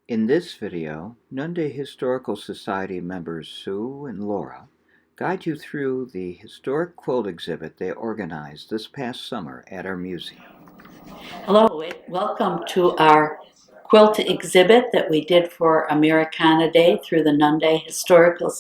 In this video, Nunda Historical Society members Sue and Laura guide you through the Historic Quilt Exhibit they organized this past summer at our museum. Hello, welcome to our quilt exhibit that we did for Americana Day through the Nunda Historical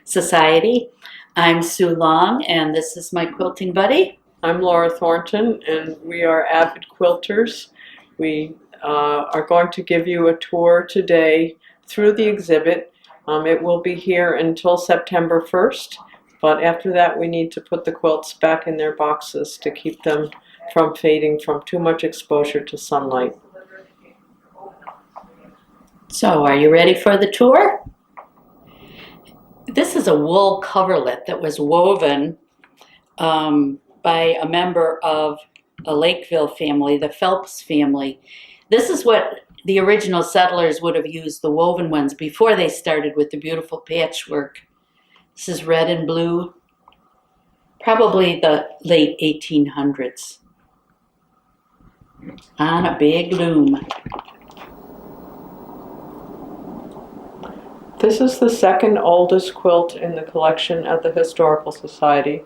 Society. I'm Sue Long, and this is my quilting buddy. I'm Laura Thornton, and we are avid quilters. We are going to give you a tour today through the exhibit. It will be here until September 1st, but after that we need to put the quilts back in their boxes to keep them from fading from too much exposure to sunlight. So, are you ready for the tour? This is a wool coverlet that was woven by a member of a Lakeville family, the Phelps family. This is what the original settlers would have used, the woven ones, before they started with the beautiful patchwork. This is red and blue, probably the late 1800s. On a big loom. This is the second oldest quilt in the collection at the Historical Society.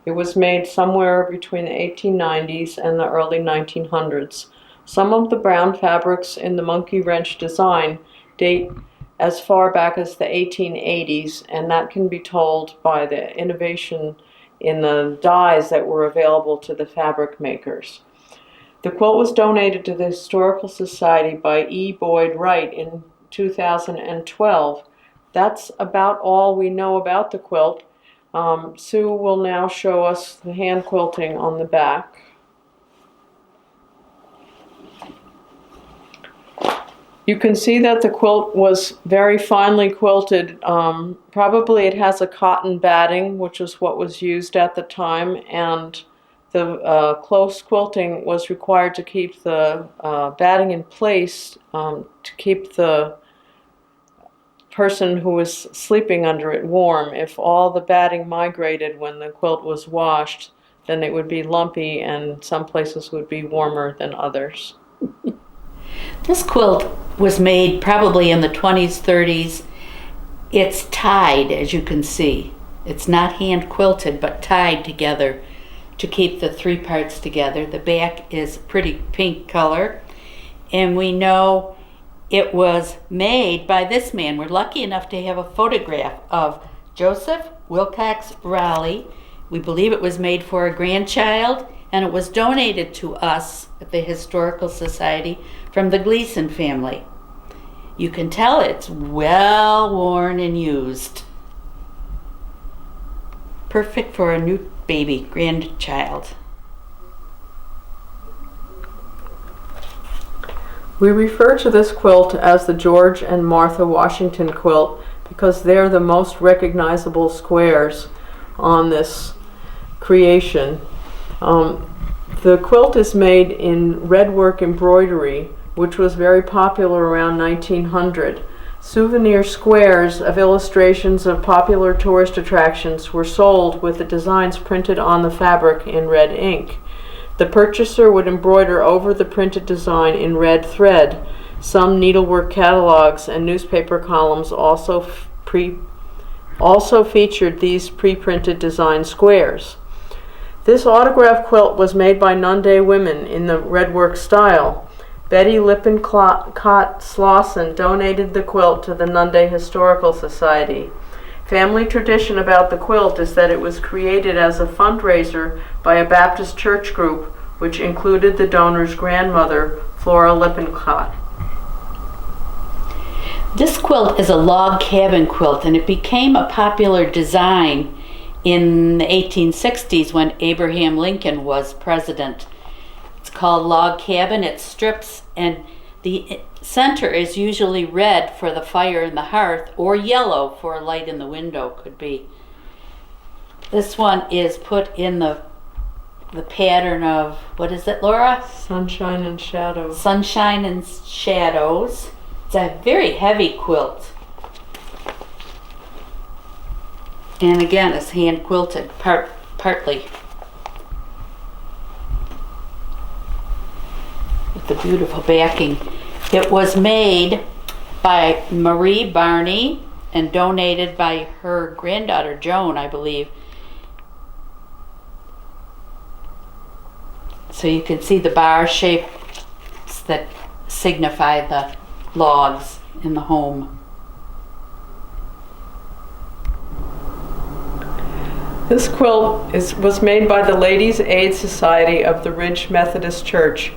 It was made somewhere between the 1890s and the early 1900s. Some of the brown fabrics in the monkey wrench design date as far back as the 1880s, and that can be told by the innovation in the dyes that were available to the fabric makers. The quilt was donated to the Historical Society by E. Boyd Wright in 2012. That's about all we know about the quilt. Sue will now show us the hand quilting on the back. You can see that the quilt was very finely quilted. Probably it has a cotton batting, which is what was used at the time, and the close quilting was required to keep the batting in place, to keep the person who was sleeping under it warm. If all the batting migrated when the quilt was washed, then it would be lumpy, and some places would be warmer than others. This quilt was made probably in the 20s, 30s. It's tied, as you can see. It's not hand quilted, but tied together to keep the three parts together. The back is pretty pink color, and we know it was made by this man. We're lucky enough to have a photograph of Joseph Wilcox Raleigh. We believe it was made for a grandchild, and it was donated to us at the Historical Society from the Gleason family. You can tell it's well worn and used. Perfect for a new baby, grandchild. We refer to this quilt as the George and Martha Washington quilt because they're the most recognizable squares on this creation. The quilt is made in red work embroidery, which was very popular around 1900. Souvenir squares of illustrations of popular tourist attractions were sold with the designs printed on the fabric in red ink. The purchaser would embroider over the printed design in red thread. Some needlework catalogs and newspaper columns also featured these pre-printed design squares. This autograph quilt was made by Nunda women in the red work style. Betty Lippincott Slauson donated the quilt to the Nunda Historical Society. Family tradition about the quilt is that it was created as a fundraiser by a Baptist church group, which included the donor's grandmother, Flora Lippincott. This quilt is a log cabin quilt, and it became a popular design in the 1860s when Abraham Lincoln was president. It's called log cabin. It strips, and the center is usually red for the fire in the hearth, or yellow for a light in the window could be. This one is put in the pattern of, what is it, Laura? Sunshine and shadows. Sunshine and shadows. It's a very heavy quilt. And again, it's hand quilted partly. With the beautiful backing. It was made by Marie Barney and donated by her granddaughter Joan, I believe. So you can see the bar shapes that signify the logs in the home. This quilt was made by the Ladies' Aid Society of the Ridge Methodist Church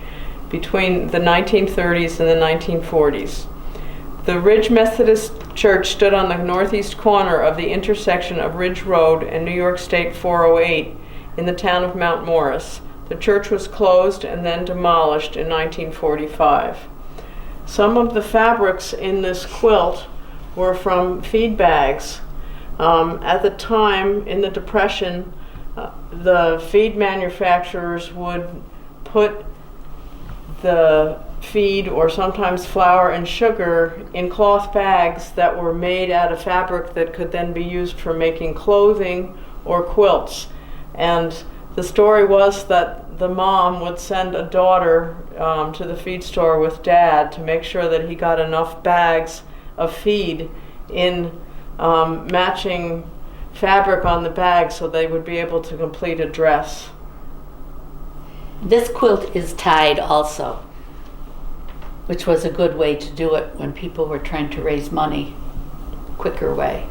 between the 1930s and the 1940s. The Ridge Methodist Church stood on the northeast corner of the intersection of Ridge Road and New York State 408 in the town of Mount Morris. The church was closed and then demolished in 1945. Some of the fabrics in this quilt were from feed bags. At the time, in the Depression, the feed manufacturers would put the feed or sometimes flour and sugar in cloth bags that were made out of fabric that could then be used for making clothing or quilts. And the story was that the mom would send a daughter to the feed store with dad to make sure that he got enough bags of feed in matching fabric on the bag so they would be able to complete a dress. This quilt is tied also, which was a good way to do it when people were trying to raise money, quicker way.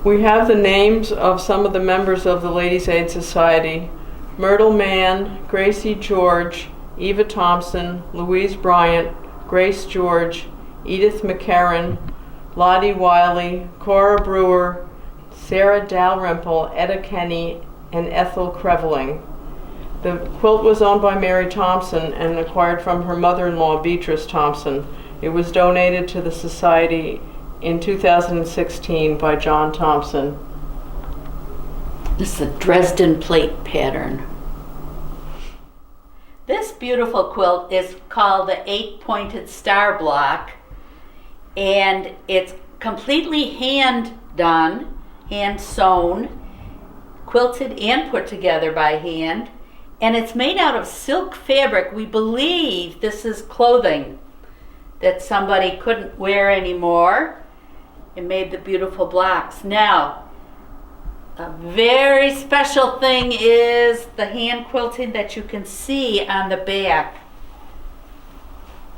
We have the names of some of the members of the Ladies' Aid Society: Myrtle Mann, Gracie George, Eva Thompson, Louise Bryant, Grace George, Edith McCarran, Lottie Wiley, Cora Brewer, Sarah Dalrymple, Etta Kenny, and Ethel Creveling. The quilt was owned by Mary Thompson and acquired from her mother-in-law, Beatrice Thompson. It was donated to the Society in 2016 by John Thompson. This is a Dresden plate pattern. This beautiful quilt is called the 8-pointed star block, and it's completely hand done, hand sewn, quilted and put together by hand, and it's made out of silk fabric. We believe this is clothing that somebody couldn't wear anymore. It made the beautiful blocks. Now, a very special thing is the hand quilting that you can see on the back.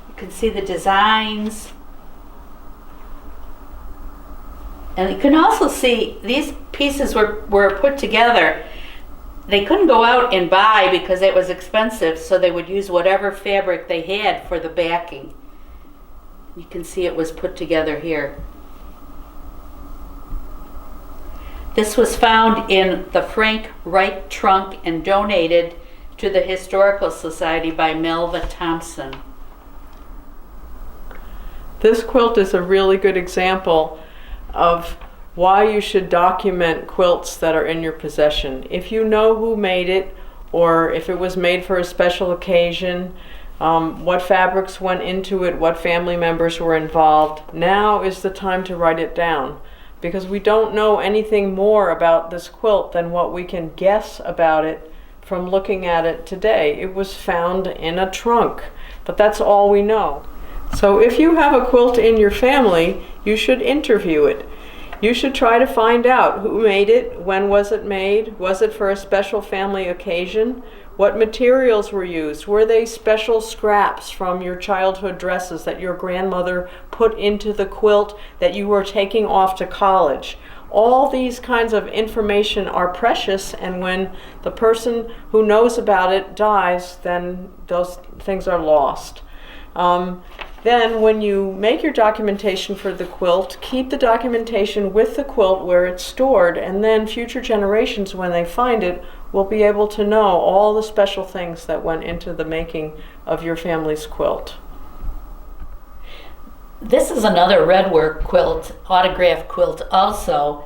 You can see the designs. And you can also see these pieces were put together. They couldn't go out and buy because it was expensive, so they would use whatever fabric they had for the backing. You can see it was put together here. This was found in the Frank Wright trunk and donated to the Historical Society by Melva Thompson. This quilt is a really good example of why you should document quilts that are in your possession. If you know who made it, or if it was made for a special occasion, what fabrics went into it, what family members were involved, now is the time to write it down. Because we don't know anything more about this quilt than what we can guess about it from looking at it today. It was found in a trunk, but that's all we know. So if you have a quilt in your family, you should interview it. You should try to find out who made it, when was it made, was it for a special family occasion, what materials were used, were they special scraps from your childhood dresses that your grandmother put into the quilt that you were taking off to college. All these kinds of information are precious, and when the person who knows about it dies, then those things are lost. Then when you make your documentation for the quilt, keep the documentation with the quilt where it's stored, and then future generations, when they find it, will be able to know all the special things that went into the making of your family's quilt. This is another redwork quilt, autograph quilt also,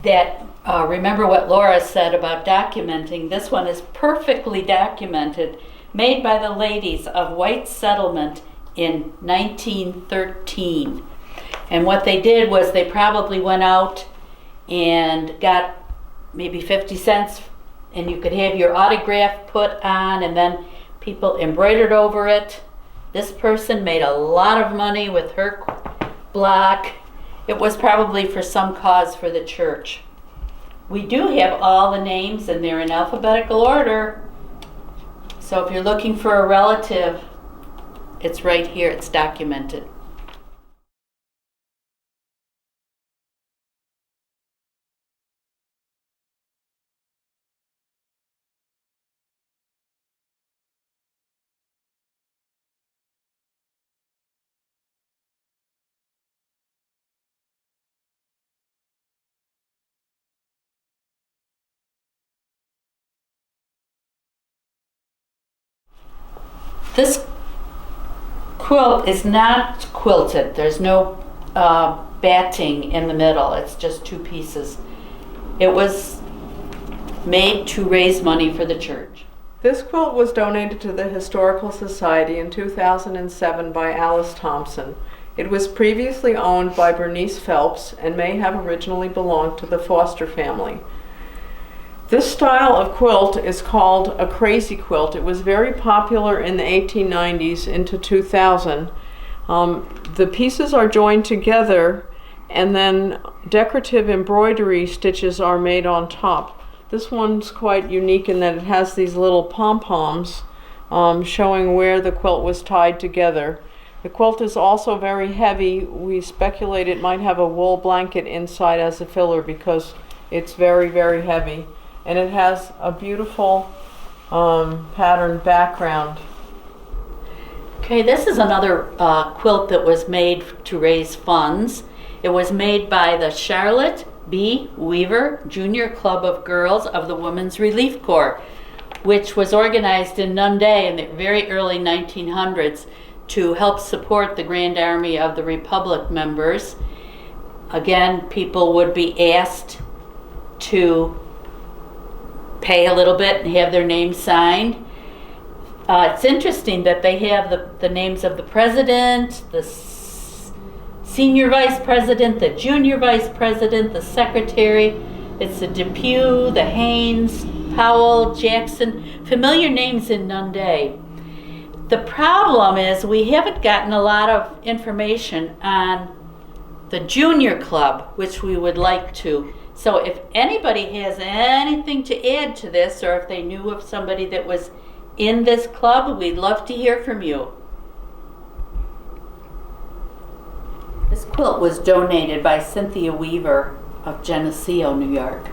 that remember what Laura said about documenting. This one is perfectly documented, made by the ladies of White Settlement in 1913. And what they did was they probably went out and got maybe 50 cents, and you could have your autograph put on, and then people embroidered over it. This person made a lot of money with her block. It was probably for some cause for the church. We do have all the names and they're in alphabetical order. So if you're looking for a relative, it's right here, it's documented. This quilt is not quilted. There's no batting in the middle. It's just two pieces. It was made to raise money for the church. This quilt was donated to the Historical Society in 2007 by Alice Thompson. It was previously owned by Bernice Phelps and may have originally belonged to the Foster family. This style of quilt is called a crazy quilt. It was very popular in the 1890s into 2000. The pieces are joined together and then decorative embroidery stitches are made on top. This one's quite unique in that it has these little pom-poms showing where the quilt was tied together. The quilt is also very heavy. We speculate it might have a wool blanket inside as a filler because it's very, very heavy. And it has a beautiful patterned background. Okay, this is another quilt that was made to raise funds. It was made by the Charlotte B. Weaver Junior Club of Girls of the Women's Relief Corps, which was organized in Nunda in the very early 1900s to help support the Grand Army of the Republic members. Again, people would be asked to pay a little bit and have their names signed. It's interesting that they have the names of the president, the senior vice president, the junior vice president, the secretary. It's the Depew, the Haynes, Powell, Jackson, familiar names in Nunda. The problem is we haven't gotten a lot of information on the junior club, which we would like to. So if anybody has anything to add to this, or if they knew of somebody that was in this club, we'd love to hear from you. This quilt was donated by Cynthia Weaver of Geneseo, New York.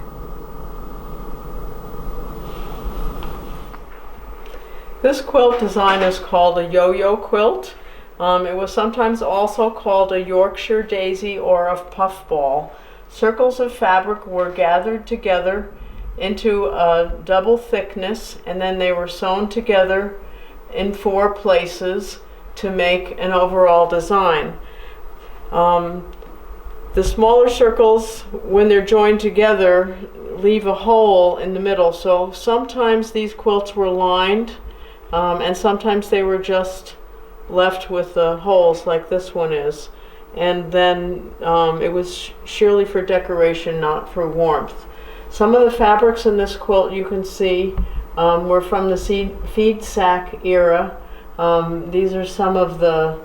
This quilt design is called a Yoyo Quilt. It was sometimes also called a Yorkshire daisy or a puffball. Circles of fabric were gathered together into a double thickness, and then they were sewn together in 4 places to make an overall design. The smaller circles, when they're joined together, leave a hole in the middle. So sometimes these quilts were lined, and sometimes they were just left with the holes like this one is. And then it was sheerly for decoration, not for warmth. Some of the fabrics in this quilt you can see were from the feed sack era. These are some of the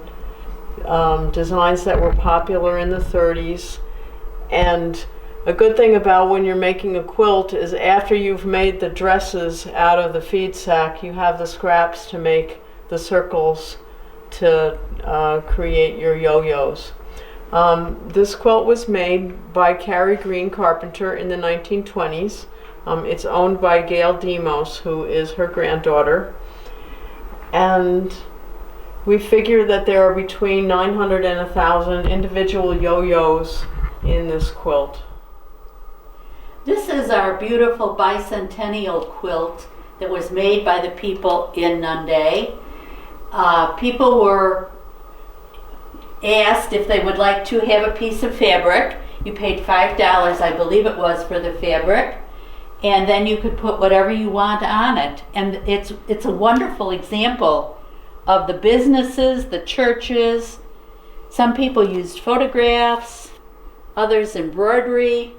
designs that were popular in the 30s. And a good thing about when you're making a quilt is after you've made the dresses out of the feed sack, you have the scraps to make the circles to create your yo-yos. This quilt was made by Carrie Green Carpenter in the 1920s. It's owned by Gail Demos, who is her granddaughter. And we figure that there are between 900 and 1,000 individual yo-yos in this quilt. This is our beautiful Bicentennial Quilt that was made by the people in Nunda. People were asked if they would like to have a piece of fabric. You paid $5, I believe it was, for the fabric, and then you could put whatever you want on it. And it's a wonderful example of the businesses, the churches. Some people used photographs, others embroidery.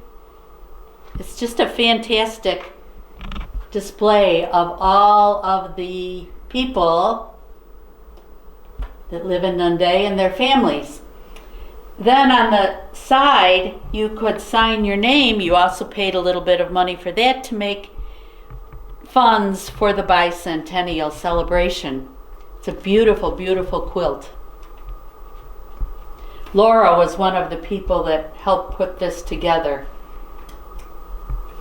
It's just a fantastic display of all of the people that live in Nunda and their families. Then on the side, you could sign your name. You also paid a little bit of money for that to make funds for the bicentennial celebration. It's a beautiful, beautiful quilt. Laura was one of the people that helped put this together.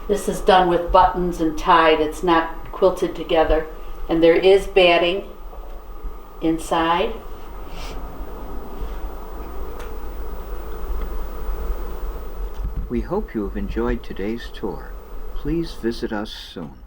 This is done with buttons and tied. It's not quilted together. And there is batting inside. We hope you have enjoyed today's tour. Please visit us soon.